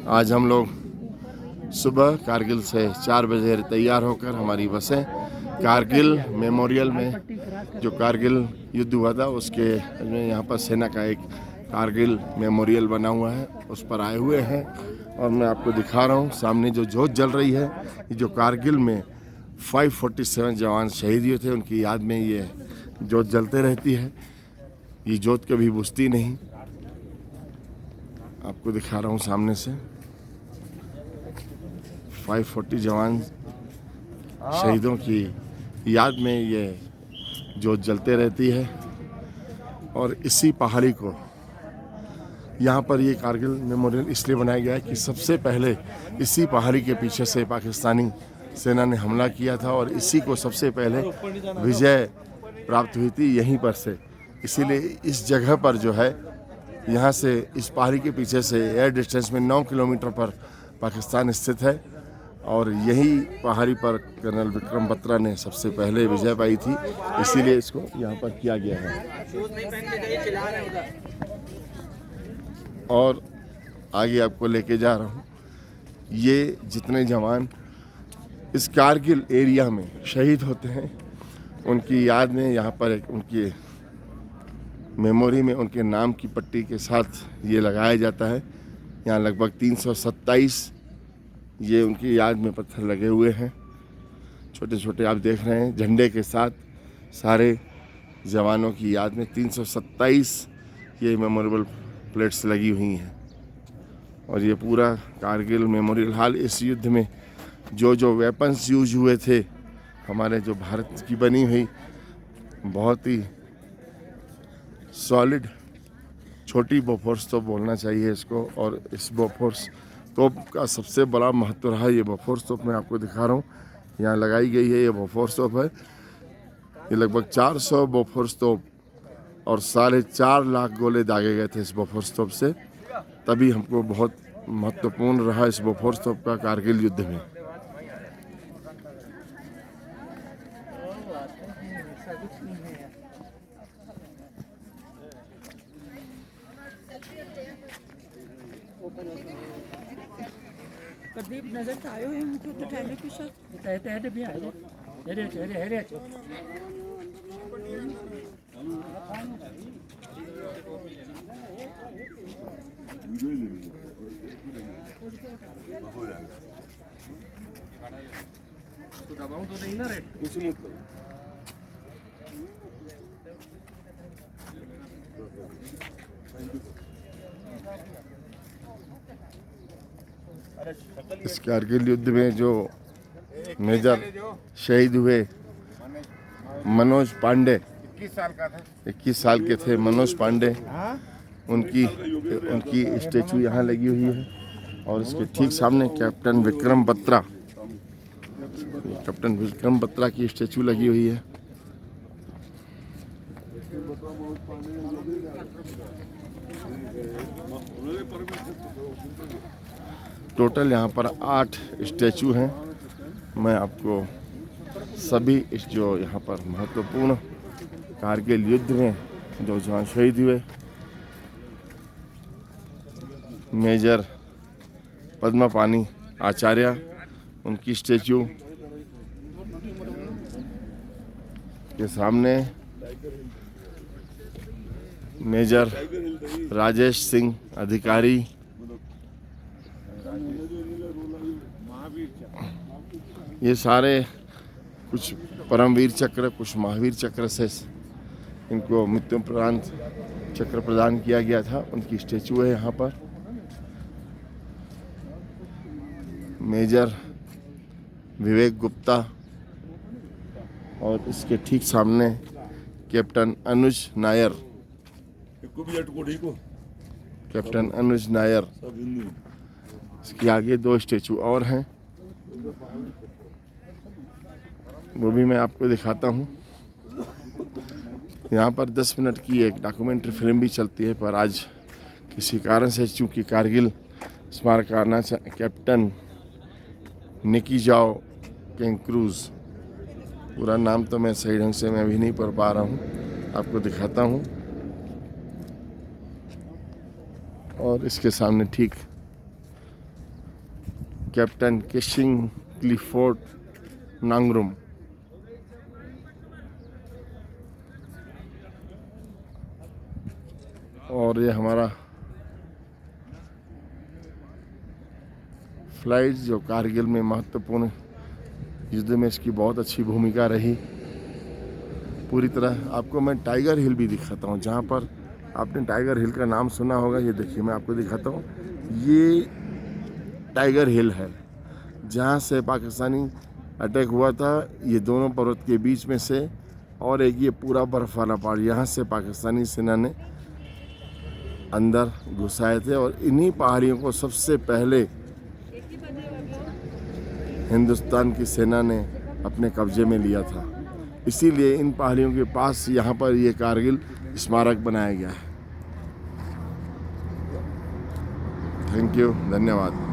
आज हम लोग सुबह कारगिल से 4 बजे तैयार होकर हमारी बसें कारगिल मेमोरियल में, जो कारगिल युद्ध हुआ था उसके में यहाँ पर सेना का एक कारगिल मेमोरियल बना हुआ है, उस पर आए हुए हैं। और मैं आपको दिखा रहा हूँ सामने जो जोत जल रही है, ये जो कारगिल में 547 जवान शहीद हुए थे, उनकी याद में ये जोत जलते रहती है। ये जोत कभी बुझती नहीं। आपको दिखा रहा हूँ सामने से 540 जवान शहीदों की याद में ये जोत जलते रहती है। और इसी पहाड़ी को यहाँ पर ये कारगिल मेमोरियल इसलिए बनाया गया है कि सबसे पहले इसी पहाड़ी के पीछे से पाकिस्तानी सेना ने हमला किया था और इसी को सबसे पहले विजय प्राप्त हुई थी यहीं पर से। इसीलिए इस जगह पर जो है, यहाँ से इस पहाड़ी के पीछे से एयर डिस्टेंस में 9 किलोमीटर पर पाकिस्तान स्थित है। और यही पहाड़ी पर कर्नल विक्रम बत्रा ने सबसे पहले विजय पाई थी, इसीलिए इसको यहाँ पर किया गया है। और आगे आपको लेके जा रहा हूँ। ये जितने जवान इस कारगिल एरिया में शहीद होते हैं, उनकी याद में यहाँ पर एक उनकी मेमोरी में उनके नाम की पट्टी के साथ ये लगाया जाता है। यहाँ लगभग 327 ये उनकी याद में पत्थर लगे हुए हैं, छोटे छोटे आप देख रहे हैं, झंडे के साथ सारे जवानों की याद में 327 ये मेमोरेबल प्लेट्स लगी हुई हैं। और ये पूरा कारगिल मेमोरियल हॉल इस युद्ध में जो वेपन्स यूज हुए थे, हमारे जो भारत की बनी हुई बहुत ही सॉलिड छोटी बोफोर्स तोप बोलना चाहिए इसको। और इस बोफोर्स तोप का सबसे बड़ा महत्व रहा। ये बोफोर्स तोप मैं आपको दिखा रहा हूँ, यहाँ लगाई गई है। ये बोफोर्स तोप है, ये लगभग 400 बोफोर्स तोप और 4.5 लाख गोले दागे गए थे इस बोफोर्स तोप से। तभी हमको बहुत महत्वपूर्ण रहा इस बोफोर्स तोप का कारगिल युद्ध में। प्रदीप नजर तो आयो है मुझे तो ठहरने की शक तहते भी आए हेरे हेरे हेरे तो दबाऊं तो नहीं ना रे कुछ नहीं। इस कारगिल युद्ध में जो मेजर शहीद हुए मनोज पांडे, 21 साल के थे मनोज पांडे, उनकी स्टैचू यहाँ लगी हुई है। और इसके ठीक सामने कैप्टन विक्रम बत्रा की स्टैचू लगी हुई है। टोटल यहाँ पर 8 स्टैचू हैं। मैं आपको सभी इस जो यहाँ पर महत्वपूर्ण कारगिल युद्ध में जो जवान शहीद हुए, मेजर पद्मापानी आचार्य, उनकी स्टैचू के सामने मेजर राजेश सिंह अधिकारी, ये सारे कुछ परमवीर चक्र, कुछ महावीर चक्र से इनको मृत्युपरांत चक्र प्रदान किया गया था, उनकी स्टैचू है यहाँ पर। मेजर विवेक गुप्ता और इसके ठीक सामने कैप्टन अनुज नायर, इसके आगे 2 स्टैचू और हैं, वो भी मैं आपको दिखाता हूँ। यहाँ पर 10 मिनट की एक डॉक्यूमेंट्री फिल्म भी चलती है, पर आज किसी कारण से चूँकि कारगिल स्मारकाना कैप्टन निकी जाओ कैंक्रूज, पूरा नाम तो मैं सही ढंग से मैं भी नहीं पढ़ पा रहा हूँ, आपको दिखाता हूँ। और इसके सामने ठीक कैप्टन किशिंग क्लिफोर्ड नांगरुम। और ये हमारा फ्लाइट जो कारगिल में महत्वपूर्ण युद्ध में इसकी बहुत अच्छी भूमिका रही। पूरी तरह आपको मैं टाइगर हिल भी दिखाता हूँ, जहाँ पर आपने टाइगर हिल का नाम सुना होगा। ये देखिए मैं आपको दिखाता हूँ, ये टाइगर हिल है जहाँ से पाकिस्तानी अटैक हुआ था। ये दोनों पर्वत के बीच में से, और एक ये पूरा बर्फ वाला पहाड़, यहाँ से पाकिस्तानी सेना ने अंदर घुसाए थे। और इन्हीं पहाड़ियों को सबसे पहले हिंदुस्तान की सेना ने अपने कब्जे में लिया था। इसीलिए इन पहाड़ियों के पास यहाँ पर ये कारगिल स्मारक बनाया गया है। थैंक यू, धन्यवाद।